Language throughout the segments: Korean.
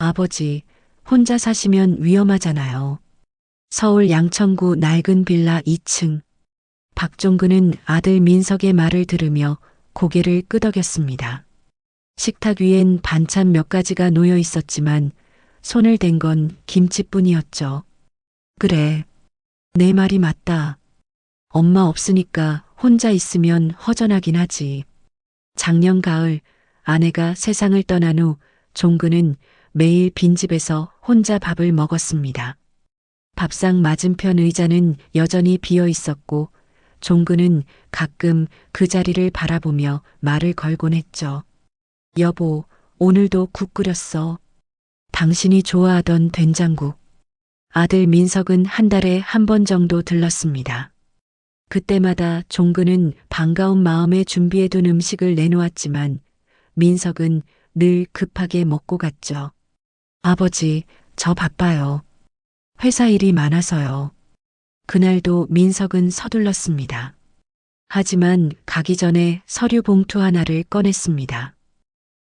아버지, 혼자 사시면 위험하잖아요. 서울 양천구 낡은 빌라 2층. 박종근은 아들 민석의 말을 들으며 고개를 끄덕였습니다. 식탁 위엔 반찬 몇 가지가 놓여 있었지만 손을 댄 건 김치뿐이었죠. 그래, 내 말이 맞다. 엄마 없으니까 혼자 있으면 허전하긴 하지. 작년 가을 아내가 세상을 떠난 후 종근은 매일 빈집에서 혼자 밥을 먹었습니다. 밥상 맞은편 의자는 여전히 비어 있었고 종근은 가끔 그 자리를 바라보며 말을 걸곤 했죠. 여보, 오늘도 국 끓였어. 당신이 좋아하던 된장국. 아들 민석은 한 달에 한 번 정도 들렀습니다. 그때마다 종근은 반가운 마음에 준비해둔 음식을 내놓았지만 민석은 늘 급하게 먹고 갔죠. 아버지, 저 바빠요. 회사 일이 많아서요. 그날도 민석은 서둘렀습니다. 하지만 가기 전에 서류 봉투 하나를 꺼냈습니다.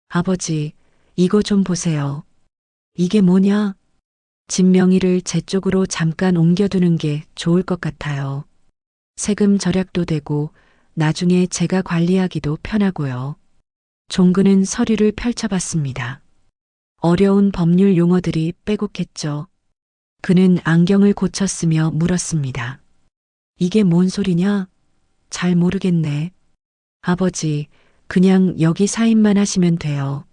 아버지, 이거 좀 보세요. 이게 뭐냐? 집 명의를 제 쪽으로 잠깐 옮겨두는 게 좋을 것 같아요. 세금 절약도 되고 나중에 제가 관리하기도 편하고요. 종근은 서류를 펼쳐봤습니다. 어려운 법률 용어들이 빼곡했죠. 그는 안경을 고쳤으며 물었습니다. 이게 뭔 소리냐? 잘 모르겠네. 아버지, 그냥 여기 사인만 하시면 돼요.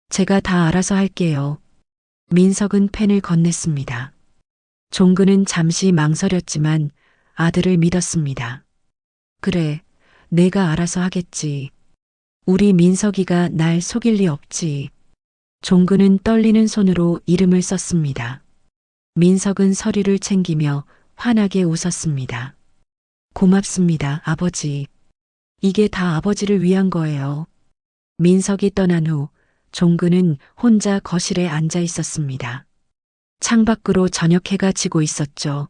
제가 다 알아서 할게요. 민석은 펜을 건넸습니다. 종근은 잠시 망설였지만 아들을 믿었습니다. 그래, 내가 알아서 하겠지. 우리 민석이가 날 속일 리 없지. 종근은 떨리는 손으로 이름을 썼습니다. 민석은 서류를 챙기며 환하게 웃었습니다. 고맙습니다, 아버지. 이게 다 아버지를 위한 거예요. 민석이 떠난 후 종근은 혼자 거실에 앉아 있었습니다. 창밖으로 저녁 해가 지고 있었죠.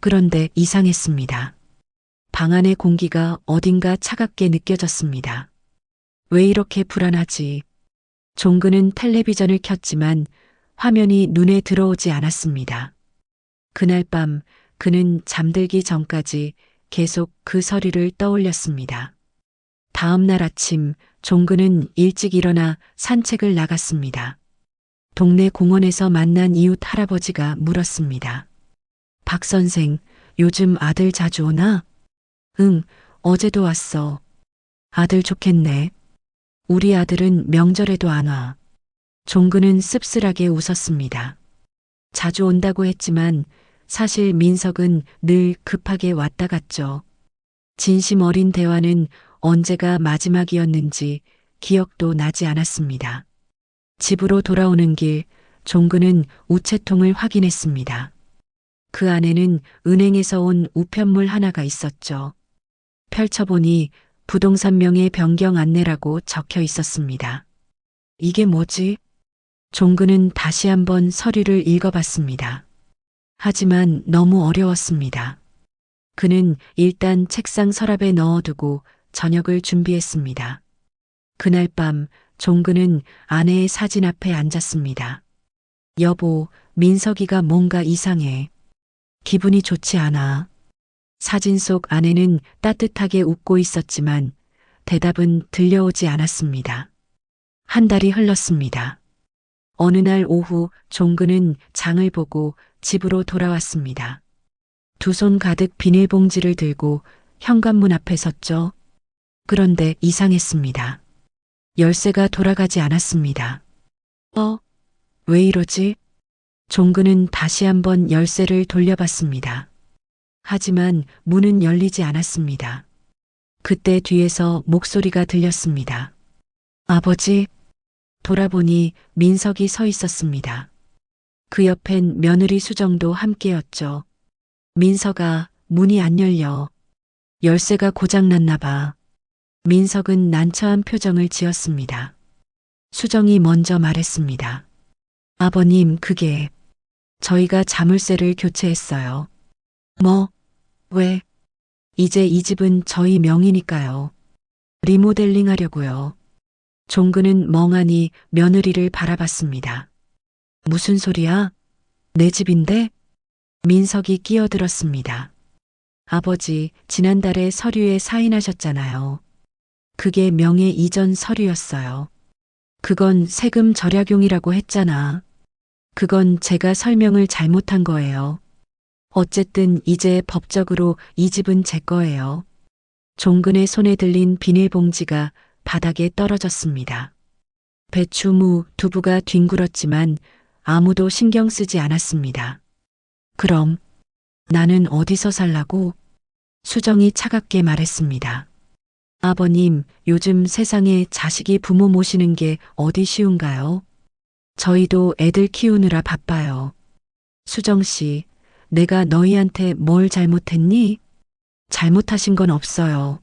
그런데 이상했습니다. 방 안의 공기가 어딘가 차갑게 느껴졌습니다. 왜 이렇게 불안하지? 종근은 텔레비전을 켰지만 화면이 눈에 들어오지 않았습니다. 그날 밤 그는 잠들기 전까지 계속 그 서류를 떠올렸습니다. 다음 날 아침 종근은 일찍 일어나 산책을 나갔습니다. 동네 공원에서 만난 이웃 할아버지가 물었습니다. 박 선생, 요즘 아들 자주 오나? 응, 어제도 왔어. 아들 좋겠네. 우리 아들은 명절에도 안 와. 종근은 씁쓸하게 웃었습니다. 자주 온다고 했지만 사실 민석은 늘 급하게 왔다 갔죠. 진심 어린 대화는 언제가 마지막이었는지 기억도 나지 않았습니다. 집으로 돌아오는 길 종근은 우체통을 확인했습니다. 그 안에는 은행에서 온 우편물 하나가 있었죠. 펼쳐보니 부동산 명의 변경 안내라고 적혀 있었습니다. 이게 뭐지? 종근은 다시 한번 서류를 읽어봤습니다. 하지만 너무 어려웠습니다. 그는 일단 책상 서랍에 넣어두고 저녁을 준비했습니다. 그날 밤 종근은 아내의 사진 앞에 앉았습니다. 여보, 민석이가 뭔가 이상해. 기분이 좋지 않아. 사진 속 아내는 따뜻하게 웃고 있었지만 대답은 들려오지 않았습니다. 한 달이 흘렀습니다. 어느 날 오후 종근은 장을 보고 집으로 돌아왔습니다. 두 손 가득 비닐봉지를 들고 현관문 앞에 섰죠. 그런데 이상했습니다. 열쇠가 돌아가지 않았습니다. 왜 이러지? 종근은 다시 한번 열쇠를 돌려봤습니다. 하지만 문은 열리지 않았습니다. 그때 뒤에서 목소리가 들렸습니다. 아버지? 돌아보니 민석이 서 있었습니다. 그 옆엔 며느리 수정도 함께였죠. 민석아, 문이 안 열려. 열쇠가 고장났나 봐. 민석은 난처한 표정을 지었습니다. 수정이 먼저 말했습니다. 아버님, 그게 저희가 자물쇠를 교체했어요. 뭐? 왜? 이제 이 집은 저희 명의니까요. 리모델링 하려고요. 종근은 멍하니 며느리를 바라봤습니다. 무슨 소리야? 내 집인데? 민석이 끼어들었습니다. 아버지, 지난달에 서류에 사인하셨잖아요. 그게 명예 이전 서류였어요. 그건 세금 절약용이라고 했잖아. 그건 제가 설명을 잘못한 거예요. 어쨌든 이제 법적으로 이 집은 제 거예요. 종근의 손에 들린 비닐봉지가 바닥에 떨어졌습니다. 배추, 무, 두부가 뒹굴었지만 아무도 신경 쓰지 않았습니다. 그럼 나는 어디서 살라고? 수정이 차갑게 말했습니다. 아버님, 요즘 세상에 자식이 부모 모시는 게 어디 쉬운가요? 저희도 애들 키우느라 바빠요. 수정 씨, 내가 너희한테 뭘 잘못했니? 잘못하신 건 없어요.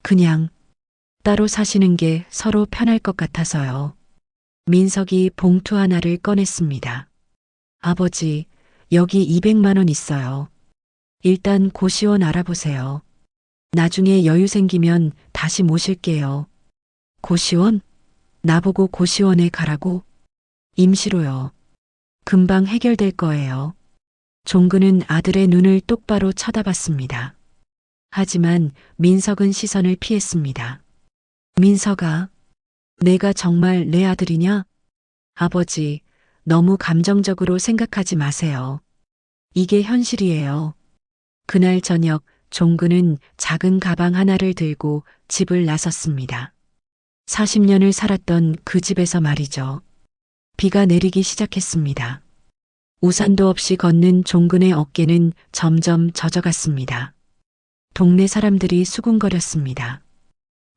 그냥 따로 사시는 게 서로 편할 것 같아서요. 민석이 봉투 하나를 꺼냈습니다. 아버지, 여기 200만 원 있어요. 일단 고시원 알아보세요. 나중에 여유 생기면 다시 모실게요. 고시원? 나보고 고시원에 가라고? 임시로요. 금방 해결될 거예요. 종근은 아들의 눈을 똑바로 쳐다봤습니다. 하지만 민석은 시선을 피했습니다. 민석아, 내가 정말 내 아들이냐? 아버지, 너무 감정적으로 생각하지 마세요. 이게 현실이에요. 그날 저녁 종근은 작은 가방 하나를 들고 집을 나섰습니다. 40년을 살았던 그 집에서 말이죠. 비가 내리기 시작했습니다. 우산도 없이 걷는 종근의 어깨는 점점 젖어갔습니다. 동네 사람들이 수군거렸습니다.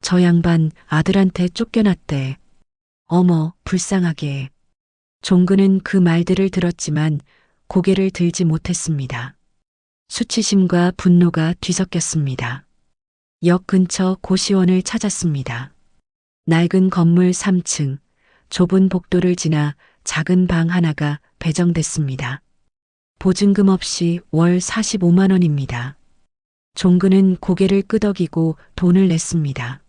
저 양반 아들한테 쫓겨났대. 어머, 불쌍하게. 종근은 그 말들을 들었지만 고개를 들지 못했습니다. 수치심과 분노가 뒤섞였습니다. 역 근처 고시원을 찾았습니다. 낡은 건물 3층, 좁은 복도를 지나 작은 방 하나가 배정됐습니다. 보증금 없이 월 45만 원입니다. 종근은 고개를 끄덕이고 돈을 냈습니다.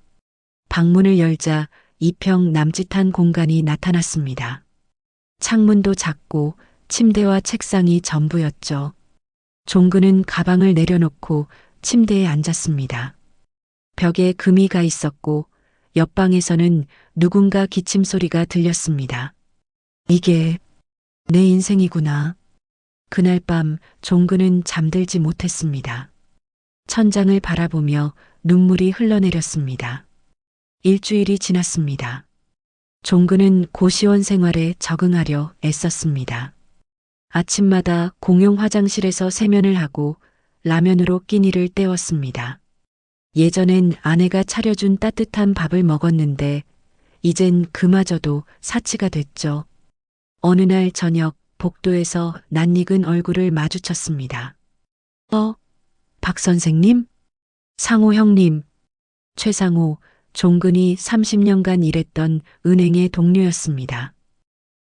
방문을 열자 2평 남짓한 공간이 나타났습니다. 창문도 작고 침대와 책상이 전부였죠. 종근은 가방을 내려놓고 침대에 앉았습니다. 벽에 금이 가 있었고 옆방에서는 누군가 기침 소리가 들렸습니다. 이게 내 인생이구나. 그날 밤 종근은 잠들지 못했습니다. 천장을 바라보며 눈물이 흘러내렸습니다. 일주일이 지났습니다. 종근은 고시원 생활에 적응하려 애썼습니다. 아침마다 공용 화장실에서 세면을 하고 라면으로 끼니를 때웠습니다. 예전엔 아내가 차려준 따뜻한 밥을 먹었는데 이젠 그마저도 사치가 됐죠. 어느 날 저녁 복도에서 낯익은 얼굴을 마주쳤습니다. 박 선생님? 상호 형님. 최상호, 종근이 30년간 일했던 은행의 동료였습니다.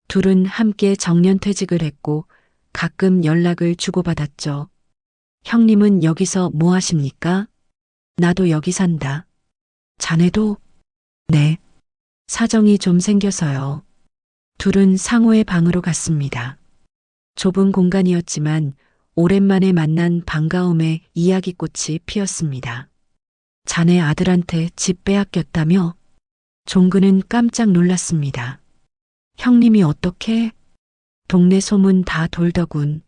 둘은 함께 정년퇴직을 했고 가끔 연락을 주고받았죠. 형님은 여기서 뭐 하십니까? 나도 여기 산다. 자네도? 네. 사정이 좀 생겨서요. 둘은 상호의 방으로 갔습니다. 좁은 공간이었지만 오랜만에 만난 반가움에 이야기꽃이 피었습니다. 자네 아들한테 집 빼앗겼다며? 종근은 깜짝 놀랐습니다. 형님이 어떻게? 동네 소문 다 돌더군.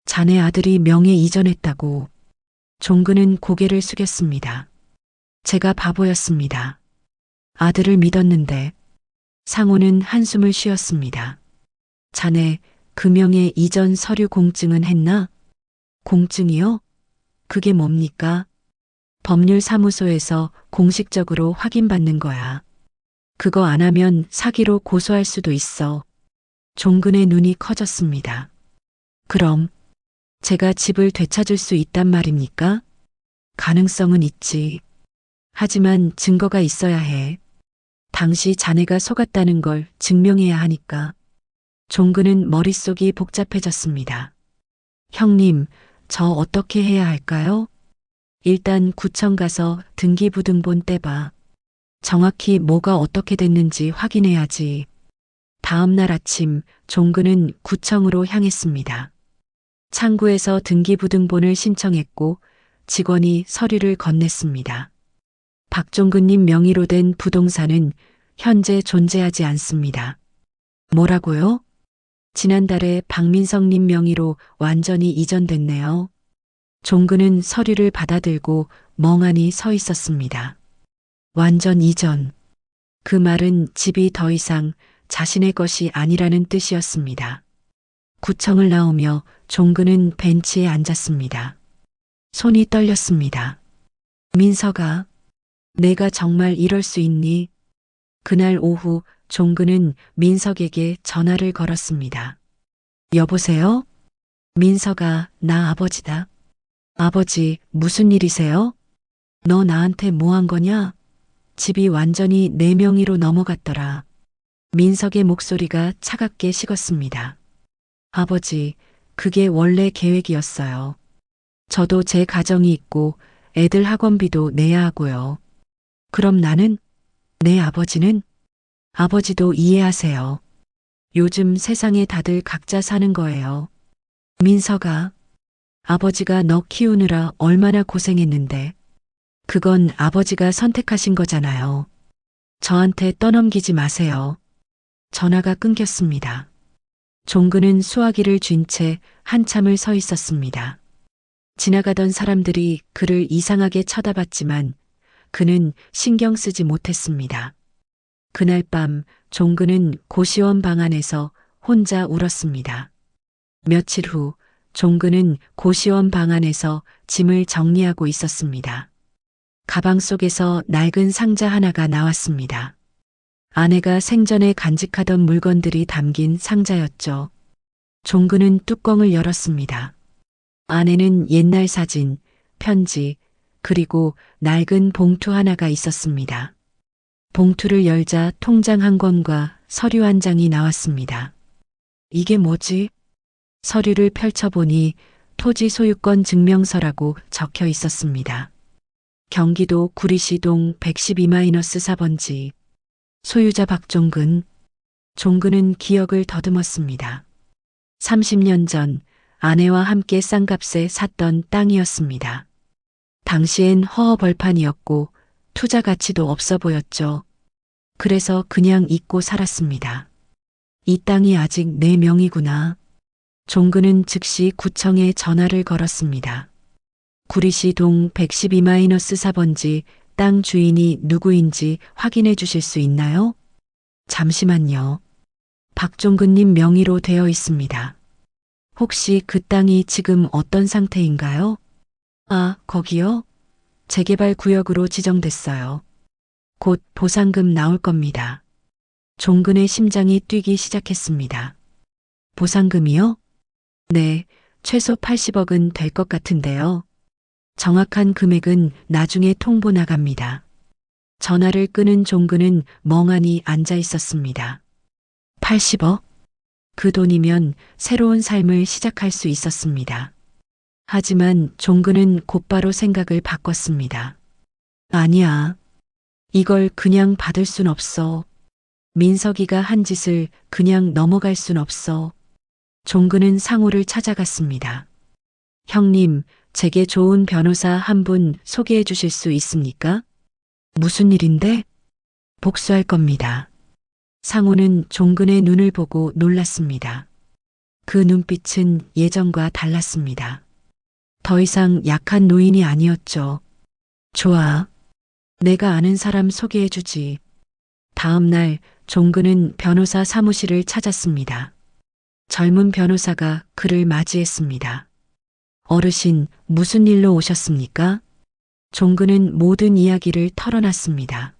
자네 아들이 명예 이전했다고. 종근은 고개를 숙였습니다. 제가 바보였습니다. 아들을 믿었는데. 상호는 한숨을 쉬었습니다. 자네 그 명예 이전 서류 공증은 했나? 공증이요? 그게 뭡니까? 법률사무소에서 공식적으로 확인받는 거야. 그거 안 하면 사기로 고소할 수도 있어. 종근의 눈이 커졌습니다. 그럼 제가 집을 되찾을 수 있단 말입니까? 가능성은 있지. 하지만 증거가 있어야 해. 당시 자네가 속았다는 걸 증명해야 하니까. 종근은 머릿속이 복잡해졌습니다. 형님, 저 어떻게 해야 할까요? 일단 구청 가서 등기부등본 떼봐. 정확히 뭐가 어떻게 됐는지 확인해야지. 다음 날 아침 종근은 구청으로 향했습니다. 창구에서 등기부등본을 신청했고 직원이 서류를 건넸습니다. 박종근님 명의로 된 부동산은 현재 존재하지 않습니다. 뭐라고요? 지난달에 박민성님 명의로 완전히 이전됐네요. 종근은 서류를 받아들고 멍하니 서 있었습니다. 완전 이전. 그 말은 집이 더 이상 자신의 것이 아니라는 뜻이었습니다. 구청을 나오며 종근은 벤치에 앉았습니다. 손이 떨렸습니다. 민서가, 내가 정말 이럴 수 있니? 그날 오후 종근은 민석에게 전화를 걸었습니다. 여보세요? 민서가, 나 아버지다. 아버지, 무슨 일이세요? 너 나한테 뭐 한 거냐? 집이 완전히 내 명의로 넘어갔더라. 민석의 목소리가 차갑게 식었습니다. 아버지, 그게 원래 계획이었어요. 저도 제 가정이 있고 애들 학원비도 내야 하고요. 그럼 나는? 내 아버지는? 아버지도 이해하세요. 요즘 세상에 다들 각자 사는 거예요. 민서가, 아버지가 너 키우느라 얼마나 고생했는데. 그건 아버지가 선택하신 거잖아요. 저한테 떠넘기지 마세요. 전화가 끊겼습니다. 종근은 수화기를 쥔 채 한참을 서 있었습니다. 지나가던 사람들이 그를 이상하게 쳐다봤지만 그는 신경 쓰지 못했습니다. 그날 밤 종근은 고시원 방 안에서 혼자 울었습니다. 며칠 후 종근은 고시원 방 안에서 짐을 정리하고 있었습니다. 가방 속에서 낡은 상자 하나가 나왔습니다. 아내가 생전에 간직하던 물건들이 담긴 상자였죠. 종근은 뚜껑을 열었습니다. 안에는 옛날 사진, 편지, 그리고 낡은 봉투 하나가 있었습니다. 봉투를 열자 통장 한 권과 서류 한 장이 나왔습니다. 이게 뭐지? 서류를 펼쳐보니 토지 소유권 증명서라고 적혀 있었습니다. 경기도 구리시동 112-4번지. 소유자 박종근. 종근은 기억을 더듬었습니다. 30년 전 아내와 함께 싼값에 샀던 땅이었습니다. 당시엔 허허벌판이었고 투자 가치도 없어 보였죠. 그래서 그냥 잊고 살았습니다. 이 땅이 아직 내 명의구나. 종근은 즉시 구청에 전화를 걸었습니다. 구리시동 112-4번지 땅 주인이 누구인지 확인해 주실 수 있나요? 잠시만요. 박종근님 명의로 되어 있습니다. 혹시 그 땅이 지금 어떤 상태인가요? 아, 거기요? 재개발 구역으로 지정됐어요. 곧 보상금 나올 겁니다. 종근의 심장이 뛰기 시작했습니다. 보상금이요? 네, 최소 80억은 될 것 같은데요. 정확한 금액은 나중에 통보 나갑니다. 전화를 끄는 종근은 멍하니 앉아 있었습니다. 80억? 그 돈이면 새로운 삶을 시작할 수 있었습니다. 하지만 종근은 곧바로 생각을 바꿨습니다. 아니야. 이걸 그냥 받을 순 없어. 민석이가 한 짓을 그냥 넘어갈 순 없어. 종근은 상호를 찾아갔습니다. 형님, 제게 좋은 변호사 한 분 소개해 주실 수 있습니까? 무슨 일인데? 복수할 겁니다. 상호는 종근의 눈을 보고 놀랐습니다. 그 눈빛은 예전과 달랐습니다. 더 이상 약한 노인이 아니었죠. 좋아. 내가 아는 사람 소개해 주지. 다음 날 종근은 변호사 사무실을 찾았습니다. 젊은 변호사가 그를 맞이했습니다. 어르신, 무슨 일로 오셨습니까? 종근은 모든 이야기를 털어놨습니다.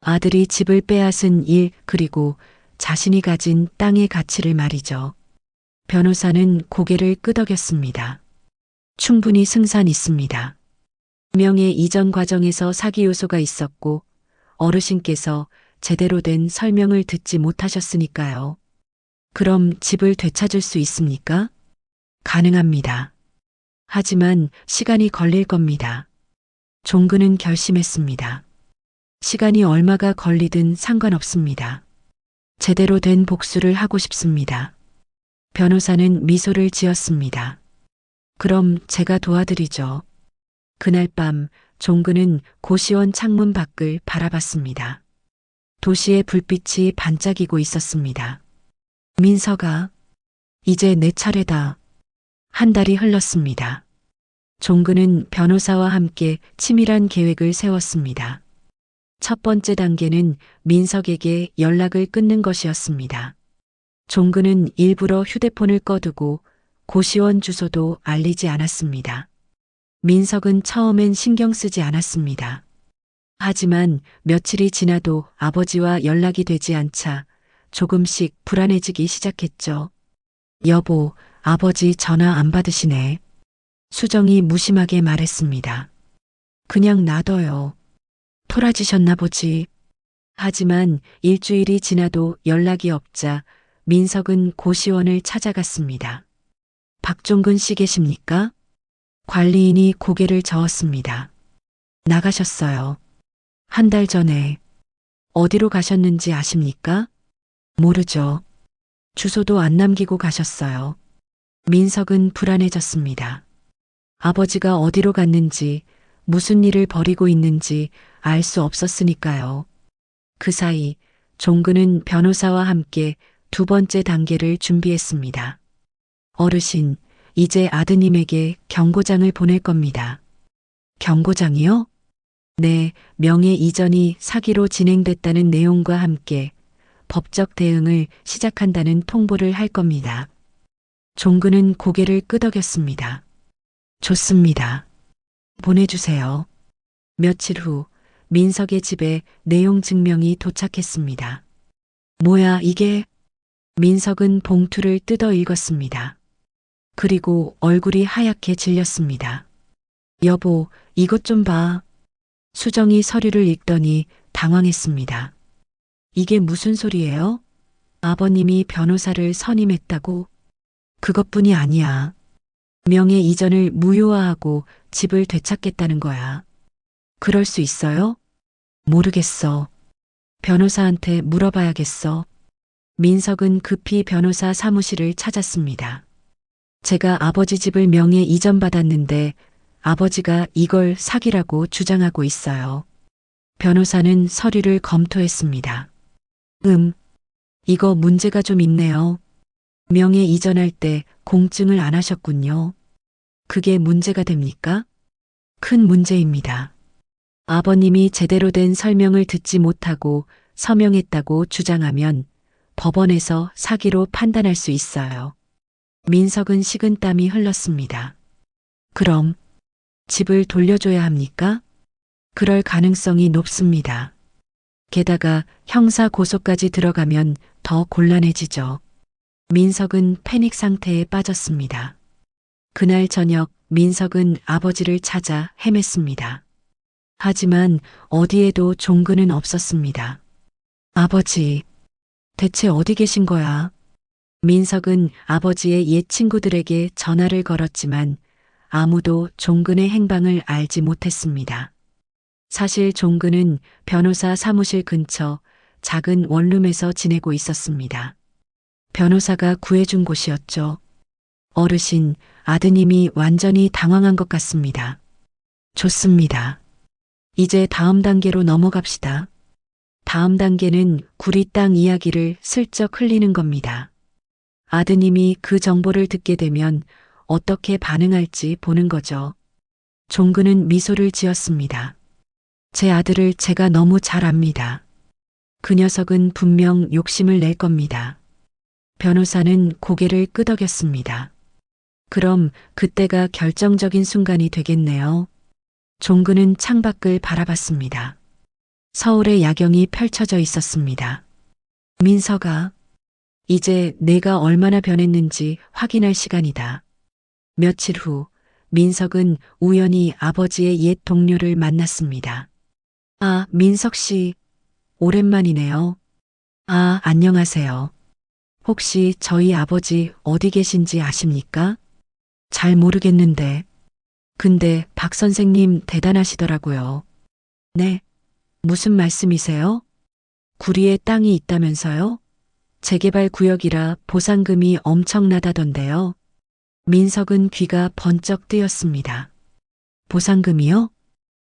아들이 집을 빼앗은 일, 그리고 자신이 가진 땅의 가치를 말이죠. 변호사는 고개를 끄덕였습니다. 충분히 승산 있습니다. 분명의 이전 과정에서 사기 요소가 있었고 어르신께서 제대로 된 설명을 듣지 못하셨으니까요. 그럼 집을 되찾을 수 있습니까? 가능합니다. 하지만 시간이 걸릴 겁니다. 종근은 결심했습니다. 시간이 얼마가 걸리든 상관없습니다. 제대로 된 복수를 하고 싶습니다. 변호사는 미소를 지었습니다. 그럼 제가 도와드리죠. 그날 밤 종근은 고시원 창문 밖을 바라봤습니다. 도시의 불빛이 반짝이고 있었습니다. 민서가, 이제 내 차례다. 한 달이 흘렀습니다. 종근은 변호사와 함께 치밀한 계획을 세웠습니다. 첫 번째 단계는 민석에게 연락을 끊는 것이었습니다. 종근은 일부러 휴대폰을 꺼두고 고시원 주소도 알리지 않았습니다. 민석은 처음엔 신경 쓰지 않았습니다. 하지만 며칠이 지나도 아버지와 연락이 되지 않자 조금씩 불안해지기 시작했죠. 여보, 아버지 전화 안 받으시네. 수정이 무심하게 말했습니다. 그냥 놔둬요. 토라지셨나 보지. 하지만 일주일이 지나도 연락이 없자 민석은 고시원을 찾아갔습니다. 박종근 씨 계십니까? 관리인이 고개를 저었습니다. 나가셨어요. 한 달 전에. 어디로 가셨는지 아십니까? 모르죠. 주소도 안 남기고 가셨어요. 민석은 불안해졌습니다. 아버지가 어디로 갔는지, 무슨 일을 벌이고 있는지 알 수 없었으니까요. 그 사이 종근은 변호사와 함께 두 번째 단계를 준비했습니다. 어르신, 이제 아드님에게 경고장을 보낼 겁니다. 경고장이요? 네, 명예 이전이 사기로 진행됐다는 내용과 함께 법적 대응을 시작한다는 통보를 할 겁니다. 종근은 고개를 끄덕였습니다. 좋습니다. 보내주세요. 며칠 후 민석의 집에 내용 증명이 도착했습니다. 뭐야 이게? 민석은 봉투를 뜯어 읽었습니다. 그리고 얼굴이 하얗게 질렸습니다. 여보, 이것 좀 봐. 수정이 서류를 읽더니 당황했습니다. 이게 무슨 소리예요? 아버님이 변호사를 선임했다고? 그것뿐이 아니야. 명예 이전을 무효화하고 집을 되찾겠다는 거야. 그럴 수 있어요? 모르겠어. 변호사한테 물어봐야겠어. 민석은 급히 변호사 사무실을 찾았습니다. 제가 아버지 집을 명예 이전받았는데 아버지가 이걸 사기라고 주장하고 있어요. 변호사는 서류를 검토했습니다. 이거 문제가 좀 있네요. 명예 이전할 때 공증을 안 하셨군요. 그게 문제가 됩니까? 큰 문제입니다. 아버님이 제대로 된 설명을 듣지 못하고 서명했다고 주장하면 법원에서 사기로 판단할 수 있어요. 민석은 식은땀이 흘렀습니다. 그럼 집을 돌려줘야 합니까? 그럴 가능성이 높습니다. 게다가 형사 고소까지 들어가면 더 곤란해지죠. 민석은 패닉 상태에 빠졌습니다. 그날 저녁 민석은 아버지를 찾아 헤맸습니다. 하지만 어디에도 종근은 없었습니다. 아버지, 대체 어디 계신 거야? 민석은 아버지의 옛 친구들에게 전화를 걸었지만 아무도 종근의 행방을 알지 못했습니다. 사실 종근은 변호사 사무실 근처 작은 원룸에서 지내고 있었습니다. 변호사가 구해준 곳이었죠. 어르신, 아드님이 완전히 당황한 것 같습니다. 좋습니다. 이제 다음 단계로 넘어갑시다. 다음 단계는 구리 땅 이야기를 슬쩍 흘리는 겁니다. 아드님이 그 정보를 듣게 되면 어떻게 반응할지 보는 거죠. 종근은 미소를 지었습니다. 제 아들을 제가 너무 잘 압니다. 그 녀석은 분명 욕심을 낼 겁니다. 변호사는 고개를 끄덕였습니다. 그럼 그때가 결정적인 순간이 되겠네요. 종근은 창밖을 바라봤습니다. 서울의 야경이 펼쳐져 있었습니다. 민서가, 이제 내가 얼마나 변했는지 확인할 시간이다. 며칠 후 민석은 우연히 아버지의 옛 동료를 만났습니다. 아, 민석 씨, 오랜만이네요. 아, 안녕하세요. 혹시 저희 아버지 어디 계신지 아십니까? 잘 모르겠는데. 근데 박 선생님 대단하시더라고요. 네, 무슨 말씀이세요? 구리에 땅이 있다면서요? 재개발 구역이라 보상금이 엄청나다던데요. 민석은 귀가 번쩍 뜨였습니다. 보상금이요?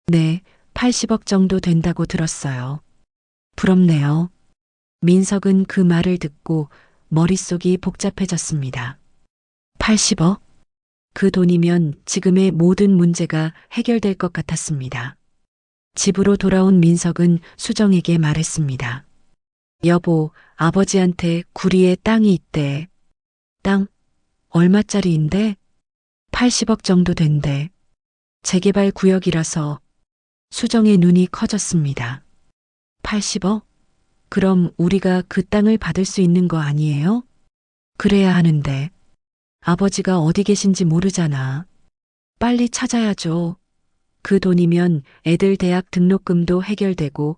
네, 80억 정도 된다고 들었어요. 부럽네요. 민석은 그 말을 듣고 머릿속이 복잡해졌습니다. 80억? 그 돈이면 지금의 모든 문제가 해결될 것 같았습니다. 집으로 돌아온 민석은 수정에게 말했습니다. 여보, 아버지한테 구리에 땅이 있대. 땅? 얼마짜리인데? 80억 정도 된대. 재개발 구역이라서. 수정의 눈이 커졌습니다. 80억? 그럼 우리가 그 땅을 받을 수 있는 거 아니에요? 그래야 하는데. 아버지가 어디 계신지 모르잖아. 빨리 찾아야죠. 그 돈이면 애들 대학 등록금도 해결되고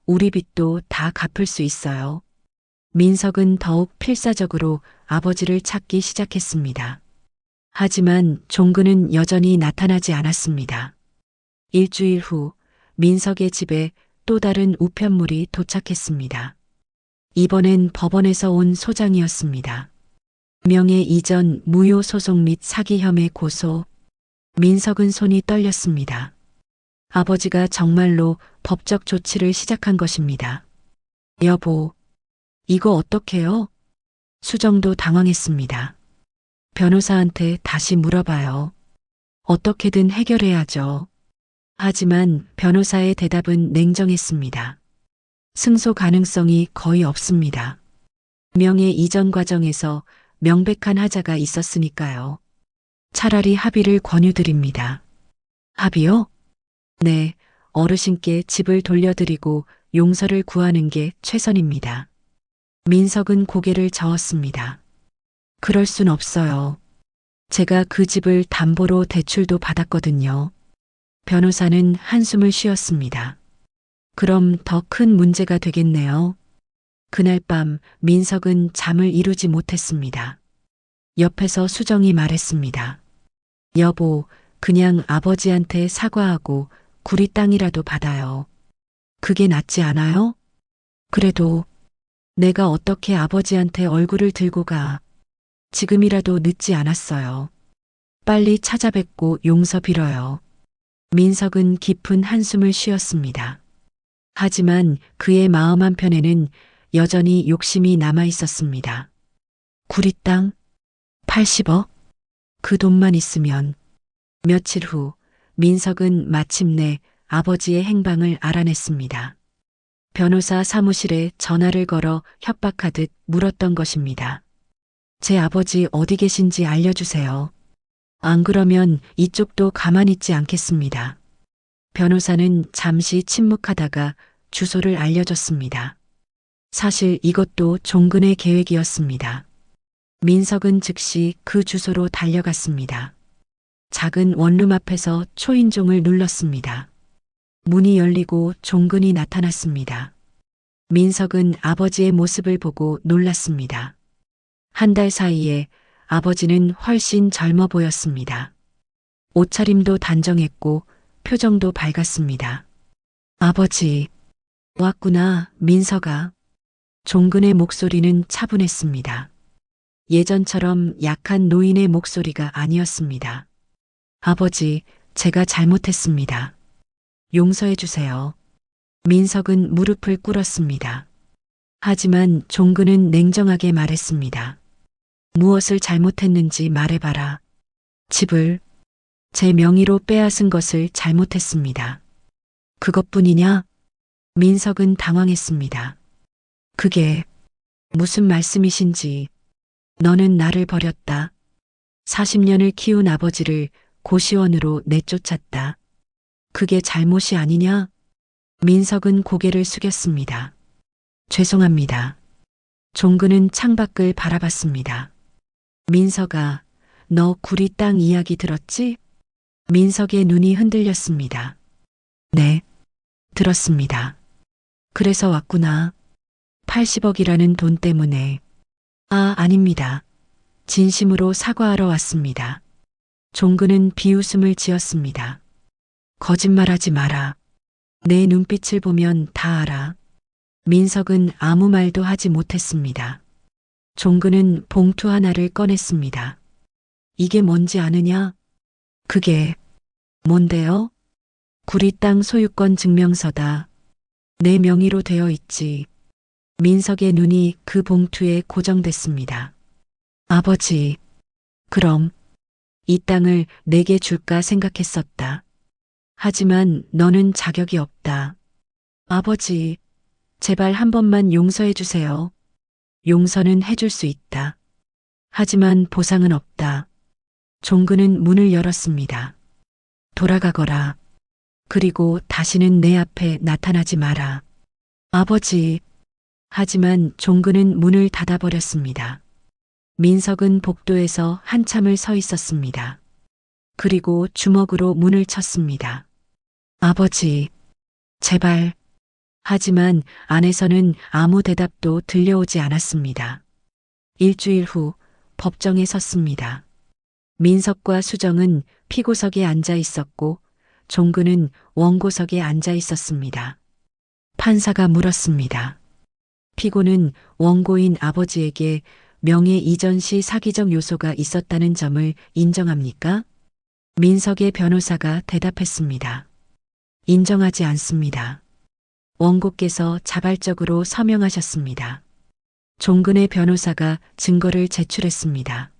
우리 빚도 다 갚을 수 있어요. 민석은 더욱 필사적으로 아버지를 찾기 시작했습니다. 하지만 종근은 여전히 나타나지 않았습니다. 일주일 후 민석의 집에 또 다른 우편물이 도착했습니다. 이번엔 법원에서 온 소장이었습니다. 명예 이전 무효 소송 및 사기 혐의 고소. 민석은 손이 떨렸습니다. 아버지가 정말로 법적 조치를 시작한 것입니다. 여보, 이거 어떡해요? 수정도 당황했습니다. 변호사한테 다시 물어봐요. 어떻게든 해결해야죠. 하지만 변호사의 대답은 냉정했습니다. 승소 가능성이 거의 없습니다. 명예 이전 과정에서 명백한 하자가 있었으니까요. 차라리 합의를 권유드립니다. 합의요? 네, 어르신께 집을 돌려드리고 용서를 구하는 게 최선입니다. 민석은 고개를 저었습니다. 그럴 순 없어요. 제가 그 집을 담보로 대출도 받았거든요. 변호사는 한숨을 쉬었습니다. 그럼 더 큰 문제가 되겠네요. 그날 밤 민석은 잠을 이루지 못했습니다. 옆에서 수정이 말했습니다. 여보, 그냥 아버지한테 사과하고 구리 땅이라도 받아요. 그게 낫지 않아요? 그래도 내가 어떻게 아버지한테 얼굴을 들고 가. 지금이라도 늦지 않았어요. 빨리 찾아뵙고 용서 빌어요. 민석은 깊은 한숨을 쉬었습니다. 하지만 그의 마음 한편에는 여전히 욕심이 남아 있었습니다. 구리 땅? 80억? 그 돈만 있으면. 며칠 후 민석은 마침내 아버지의 행방을 알아냈습니다. 변호사 사무실에 전화를 걸어 협박하듯 물었던 것입니다. 제 아버지 어디 계신지 알려주세요. 안 그러면 이쪽도 가만히 있지 않겠습니다. 변호사는 잠시 침묵하다가 주소를 알려줬습니다. 사실 이것도 종근의 계획이었습니다. 민석은 즉시 그 주소로 달려갔습니다. 작은 원룸 앞에서 초인종을 눌렀습니다. 문이 열리고 종근이 나타났습니다. 민석은 아버지의 모습을 보고 놀랐습니다. 한 달 사이에 아버지는 훨씬 젊어 보였습니다. 옷차림도 단정했고 표정도 밝았습니다. 아버지, 왔구나, 민석아. 종근의 목소리는 차분했습니다. 예전처럼 약한 노인의 목소리가 아니었습니다. 아버지, 제가 잘못했습니다. 용서해 주세요. 민석은 무릎을 꿇었습니다. 하지만 종근은 냉정하게 말했습니다. 무엇을 잘못했는지 말해봐라. 집을 제 명의로 빼앗은 것을 잘못했습니다. 그것뿐이냐? 민석은 당황했습니다. 그게 무슨 말씀이신지. 너는 나를 버렸다. 40년을 키운 아버지를 고시원으로 내쫓았다. 그게 잘못이 아니냐? 민석은 고개를 숙였습니다. 죄송합니다. 종근은 창밖을 바라봤습니다. 민석아, 너 구리 땅 이야기 들었지? 민석의 눈이 흔들렸습니다. 네, 들었습니다. 그래서 왔구나. 80억이라는 돈 때문에. 아, 아닙니다. 진심으로 사과하러 왔습니다. 종근은 비웃음을 지었습니다. 거짓말하지 마라. 내 눈빛을 보면 다 알아. 민석은 아무 말도 하지 못했습니다. 종근은 봉투 하나를 꺼냈습니다. 이게 뭔지 아느냐? 그게 뭔데요? 구리 땅 소유권 증명서다. 내 명의로 되어 있지. 민석의 눈이 그 봉투에 고정됐습니다. 아버지, 그럼 이 땅을 내게 줄까 생각했었다. 하지만 너는 자격이 없다. 아버지, 제발 한 번만 용서해 주세요. 용서는 해줄 수 있다. 하지만 보상은 없다. 종근은 문을 열었습니다. 돌아가거라. 그리고 다시는 내 앞에 나타나지 마라. 아버지. 하지만 종근은 문을 닫아버렸습니다. 민석은 복도에서 한참을 서 있었습니다. 그리고 주먹으로 문을 쳤습니다. 아버지, 제발. 하지만 안에서는 아무 대답도 들려오지 않았습니다. 일주일 후 법정에 섰습니다. 민석과 수정은 피고석에 앉아 있었고 종근은 원고석에 앉아 있었습니다. 판사가 물었습니다. 피고는 원고인 아버지에게 명예 이전 시 사기적 요소가 있었다는 점을 인정합니까? 민석의 변호사가 대답했습니다. 인정하지 않습니다. 원고께서 자발적으로 서명하셨습니다. 종근의 변호사가 증거를 제출했습니다.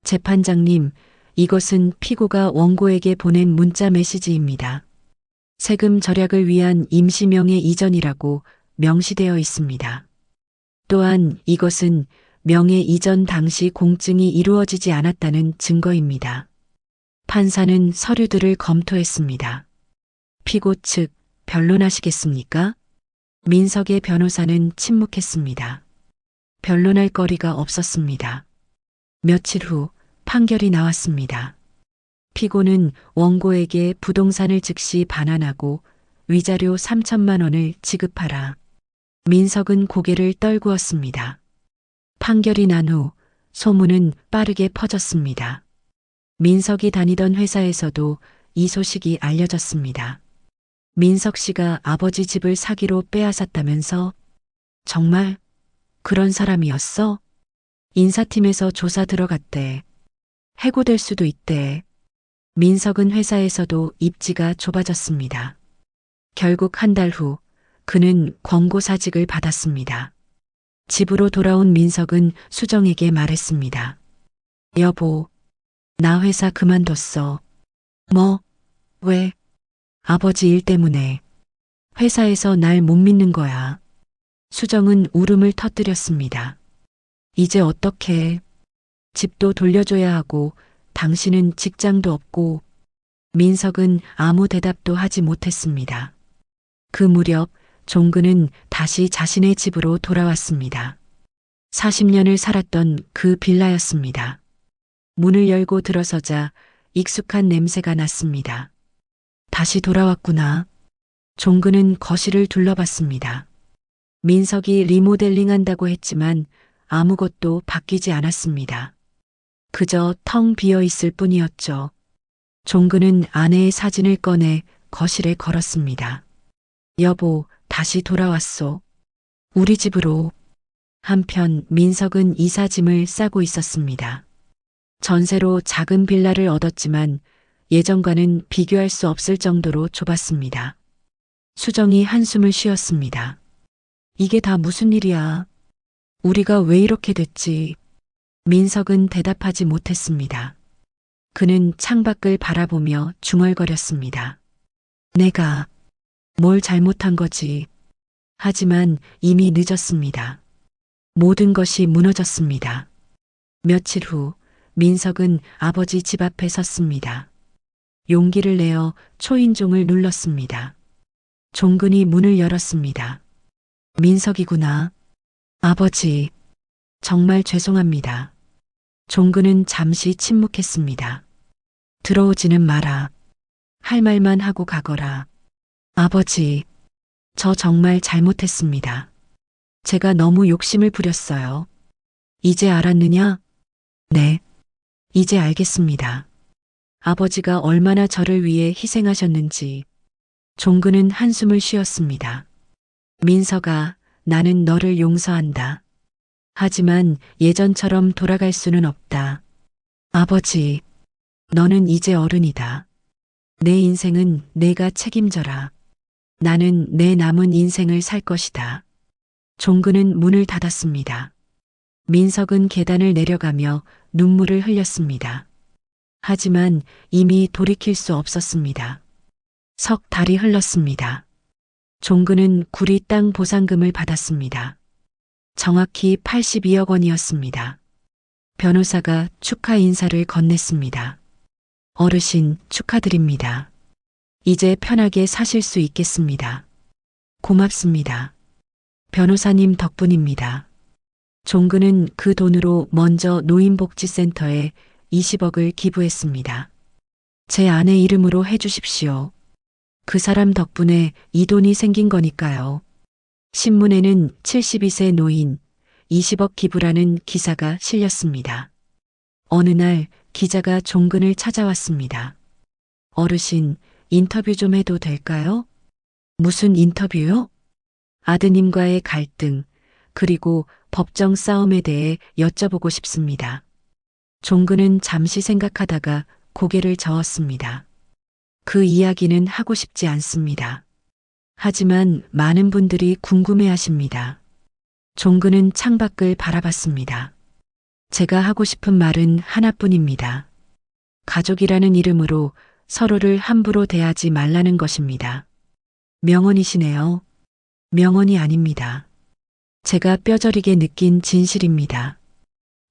재판장님, 이것은 피고가 원고에게 보낸 문자 메시지입니다. 세금 절약을 위한 임시명예 이전이라고 명시되어 있습니다. 또한 이것은 명예 이전 당시 공증이 이루어지지 않았다는 증거입니다. 판사는 서류들을 검토했습니다. 피고 측 변론하시겠습니까? 민석의 변호사는 침묵했습니다. 변론할 거리가 없었습니다. 며칠 후 판결이 나왔습니다. 피고는 원고에게 부동산을 즉시 반환하고 위자료 3천만 원을 지급하라. 민석은 고개를 떨구었습니다. 판결이 난 후 소문은 빠르게 퍼졌습니다. 민석이 다니던 회사에서도 이 소식이 알려졌습니다. 민석 씨가 아버지 집을 사기로 빼앗았다면서? 정말 그런 사람이었어? 인사팀에서 조사 들어갔대. 해고될 수도 있대. 민석은 회사에서도 입지가 좁아졌습니다. 결국 한 달 후 그는 권고사직을 받았습니다. 집으로 돌아온 민석은 수정에게 말했습니다. 여보, 나 회사 그만뒀어. 뭐? 왜? 아버지 일 때문에. 회사에서 날 못 믿는 거야. 수정은 울음을 터뜨렸습니다. 이제 어떡해. 집도 돌려줘야 하고 당신은 직장도 없고. 민석은 아무 대답도 하지 못했습니다. 그 무렵 종근은 다시 자신의 집으로 돌아왔습니다. 40년을 살았던 그 빌라였습니다. 문을 열고 들어서자 익숙한 냄새가 났습니다. 다시 돌아왔구나. 종근은 거실을 둘러봤습니다. 민석이 리모델링 한다고 했지만 아무것도 바뀌지 않았습니다. 그저 텅 비어 있을 뿐이었죠. 종근은 아내의 사진을 꺼내 거실에 걸었습니다. 여보, 다시 돌아왔소. 우리 집으로. 한편 민석은 이삿짐을 싸고 있었습니다. 전세로 작은 빌라를 얻었지만 예전과는 비교할 수 없을 정도로 좁았습니다. 수정이 한숨을 쉬었습니다. 이게 다 무슨 일이야? 우리가 왜 이렇게 됐지? 민석은 대답하지 못했습니다. 그는 창밖을 바라보며 중얼거렸습니다. 내가 뭘 잘못한 거지. 하지만 이미 늦었습니다. 모든 것이 무너졌습니다. 며칠 후 민석은 아버지 집 앞에 섰습니다. 용기를 내어 초인종을 눌렀습니다. 종근이 문을 열었습니다. 민석이구나. 아버지, 정말 죄송합니다. 종근은 잠시 침묵했습니다. 들어오지는 마라. 할 말만 하고 가거라. 아버지, 저 정말 잘못했습니다. 제가 너무 욕심을 부렸어요. 이제 알았느냐? 네, 이제 알겠습니다. 아버지가 얼마나 저를 위해 희생하셨는지. 종근은 한숨을 쉬었습니다. 민석아, 나는 너를 용서한다. 하지만 예전처럼 돌아갈 수는 없다. 아버지, 너는 이제 어른이다. 내 인생은 내가 책임져라. 나는 내 남은 인생을 살 것이다. 종근은 문을 닫았습니다. 민석은 계단을 내려가며 눈물을 흘렸습니다. 하지만 이미 돌이킬 수 없었습니다. 석 달이 흘렀습니다. 종근은 구리 땅 보상금을 받았습니다. 정확히 82억 원이었습니다. 변호사가 축하 인사를 건넸습니다. 어르신 축하드립니다. 이제 편하게 사실 수 있겠습니다. 고맙습니다. 변호사님 덕분입니다. 종근은 그 돈으로 먼저 노인복지센터에 20억을 기부했습니다. 제 아내 이름으로 해주십시오. 그 사람 덕분에 이 돈이 생긴 거니까요. 신문에는 72세 노인 20억 기부라는 기사가 실렸습니다. 어느 날 기자가 종근을 찾아왔습니다. 어르신, 인터뷰 좀 해도 될까요? 무슨 인터뷰요? 아드님과의 갈등, 그리고 법정 싸움에 대해 여쭤보고 싶습니다. 종근은 잠시 생각하다가 고개를 저었습니다. 그 이야기는 하고 싶지 않습니다. 하지만 많은 분들이 궁금해 하십니다. 종근은 창밖을 바라봤습니다. 제가 하고 싶은 말은 하나뿐입니다. 가족이라는 이름으로 서로를 함부로 대하지 말라는 것입니다. 명언이시네요. 명언이 아닙니다. 제가 뼈저리게 느낀 진실입니다.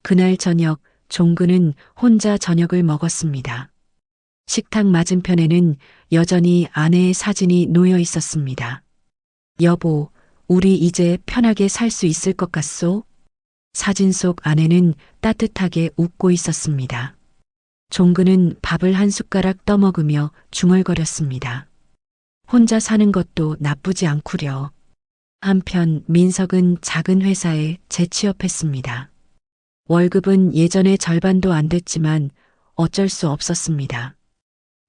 그날 저녁 종근은 혼자 저녁을 먹었습니다. 식탁 맞은편에는 여전히 아내의 사진이 놓여 있었습니다. 여보, 우리 이제 편하게 살 수 있을 것 같소? 사진 속 아내는 따뜻하게 웃고 있었습니다. 종근은 밥을 한 숟가락 떠먹으며 중얼거렸습니다. 혼자 사는 것도 나쁘지 않구려. 한편 민석은 작은 회사에 재취업했습니다. 월급은 예전의 절반도 안 됐지만 어쩔 수 없었습니다.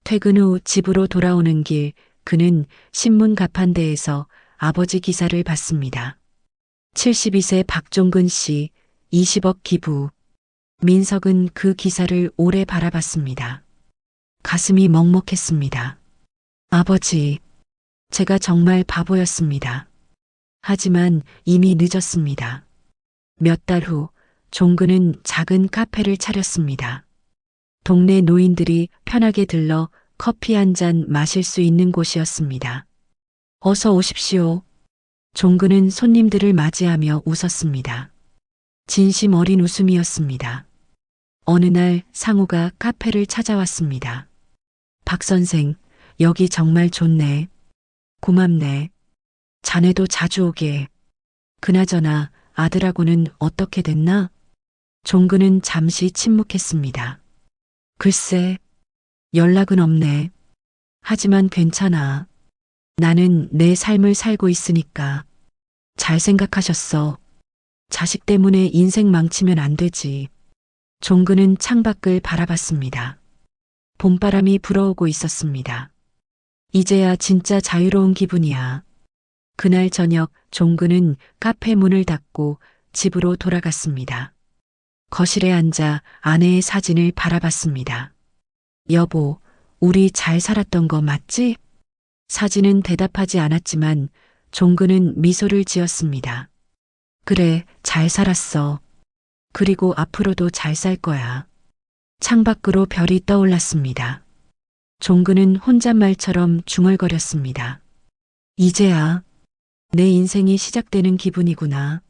퇴근 후 집으로 돌아오는 길 그는 신문 가판대에서 아버지 기사를 봤습니다. 72세 박종근 씨 20억 기부. 민석은 그 기사를 오래 바라봤습니다. 가슴이 먹먹했습니다. 아버지, 제가 정말 바보였습니다. 하지만 이미 늦었습니다. 몇 달 후 종근은 작은 카페를 차렸습니다. 동네 노인들이 편하게 들러 커피 한 잔 마실 수 있는 곳이었습니다. 어서 오십시오. 종근은 손님들을 맞이하며 웃었습니다. 진심 어린 웃음이었습니다. 어느 날 상우가 카페를 찾아왔습니다. 박 선생, 여기 정말 좋네. 고맙네. 자네도 자주 오게. 그나저나 아들하고는 어떻게 됐나? 종근은 잠시 침묵했습니다. 글쎄, 연락은 없네. 하지만 괜찮아. 나는 내 삶을 살고 있으니까. 잘 생각하셨어. 자식 때문에 인생 망치면 안 되지. 종근은 창밖을 바라봤습니다. 봄바람이 불어오고 있었습니다. 이제야 진짜 자유로운 기분이야. 그날 저녁 종근은 카페 문을 닫고 집으로 돌아갔습니다. 거실에 앉아 아내의 사진을 바라봤습니다. 여보, 우리 잘 살았던 거 맞지? 사진은 대답하지 않았지만 종근은 미소를 지었습니다. 그래, 잘 살았어. 그리고 앞으로도 잘 살 거야. 창밖으로 별이 떠올랐습니다. 종근은 혼잣말처럼 중얼거렸습니다. 이제야 내 인생이 시작되는 기분이구나.